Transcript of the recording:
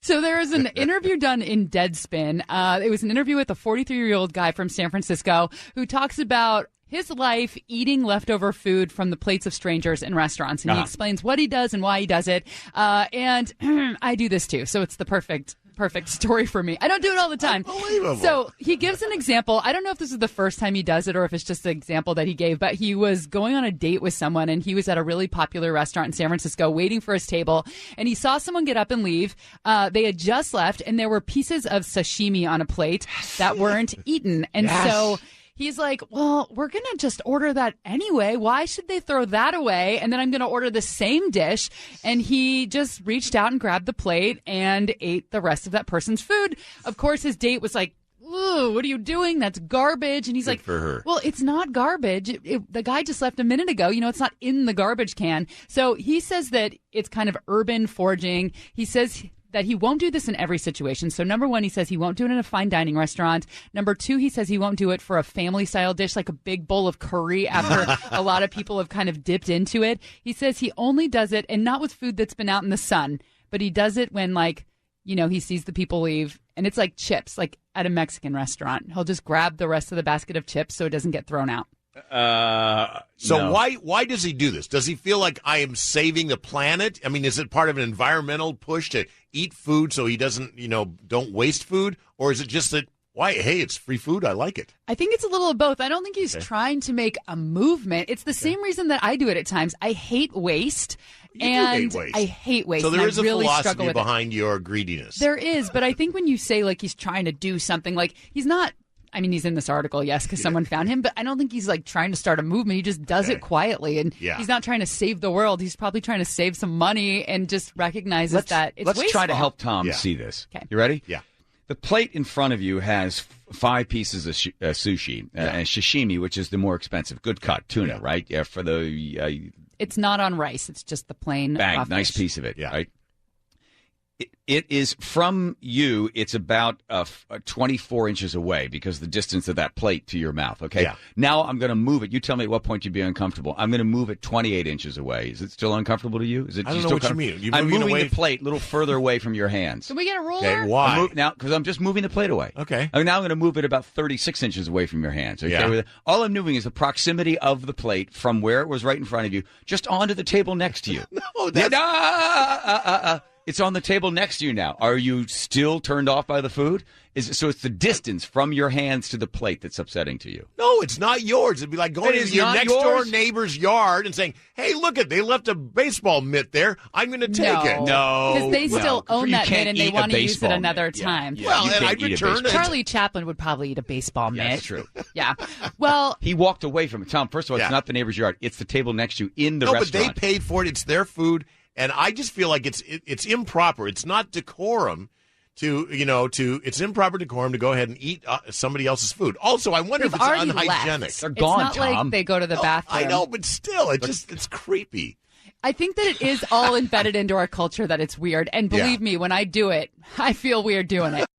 So there is an interview done in Deadspin. It was an interview with a 43-year-old guy from San Francisco who talks about his life eating leftover food from the plates of strangers in restaurants. And he explains what he does and why he does it. And I do this too. So it's the perfect story for me. I don't do it all the time. Unbelievable. So he gives an example. I don't know if this is the first time he does it or if it's just an example that he gave, but he was going on a date with someone and he was at a really popular restaurant in San Francisco waiting for his table, and he saw someone get up and leave. They had just left and there were pieces of sashimi on a plate that weren't eaten. And so he's like, well, we're going to just order that anyway. Why should they throw that away? And then I'm going to order the same dish. And he just reached out and grabbed the plate and ate the rest of that person's food. Of course, his date was like, ooh, what are you doing? That's garbage. And he's Good like, for her. well, it's not garbage. The guy just left a minute ago. You know, it's not in the garbage can. So he says that it's kind of urban foraging. He says that he won't do this in every situation. So number one, he says he won't do it in a fine dining restaurant. Number two, he says he won't do it for a family style dish, like a big bowl of curry after a lot of people have kind of dipped into it. He says he only does it, and not with food that's been out in the sun, but he does it when, like, you know, he sees the people leave and it's like chips, like at a Mexican restaurant. He'll just grab the rest of the basket of chips so it doesn't get thrown out. So why does he do this? Does he feel like I am saving the planet? I mean, is it part of an environmental push to eat food so he doesn't, don't waste food? Or is it just that, hey, it's free food, I like it? I think it's a little of both. I don't think he's trying to make a movement. It's the same reason that I do it at times. I hate waste. I hate waste. So there is a really philosophy behind your greediness. There is, but I think when you say like he's trying to do something, like he's not. I mean, he's in this article, yes, because someone found him, but I don't think he's like trying to start a movement. He just does it quietly, and he's not trying to save the world. He's probably trying to save some money and just recognizes that it's wasteful. Let's try to help Tom see this. Okay. You ready? Yeah. The plate in front of you has 5 pieces of sushi, and sashimi, which is the more expensive. Good cut tuna, right? Yeah, for the... it's not on rice. It's just the plain raw fish. Nice piece of it, right? It is from you. It's about 24 inches away because the distance of that plate to your mouth. Okay. Yeah. Now I'm going to move it. You tell me at what point you'd be uncomfortable. I'm going to move it 28 inches away. Is it still uncomfortable to you? Is it? I don't know what you mean. I'm moving the plate a little further away from your hands. Can we get a ruler? Okay, why? Now, because I'm just moving the plate away. Okay. Now I'm going to move it about 36 inches away from your hands. Okay. Yeah. All I'm moving is the proximity of the plate from where it was right in front of you, just onto the table next to you. No, that's... It's on the table next to you now. Are you still turned off by the food? So it's the distance from your hands to the plate that's upsetting to you. No, it's not yours. It'd be like going to your next-door neighbor's yard and saying, hey, look they left a baseball mitt there. I'm going to take it. No. Because they still own that mitt and they want to use it another time. Yeah. Well, and I'd return it. Charlie Chaplin would probably eat a baseball mitt. That's true. Yeah. Well, he walked away from it. Tom, first of all, it's not the neighbor's yard. It's the table next to you in the restaurant. No, but they paid for it. It's their food. And I just feel like it's improper. It's not decorum it's improper decorum to go ahead and eat somebody else's food. Also, I wonder if it's unhygienic. Left. They're gone, it's not Tom. like they go to the bathroom. I know, but still, it's creepy. I think that it is all embedded into our culture that it's weird. And believe me, when I do it, I feel weird doing it.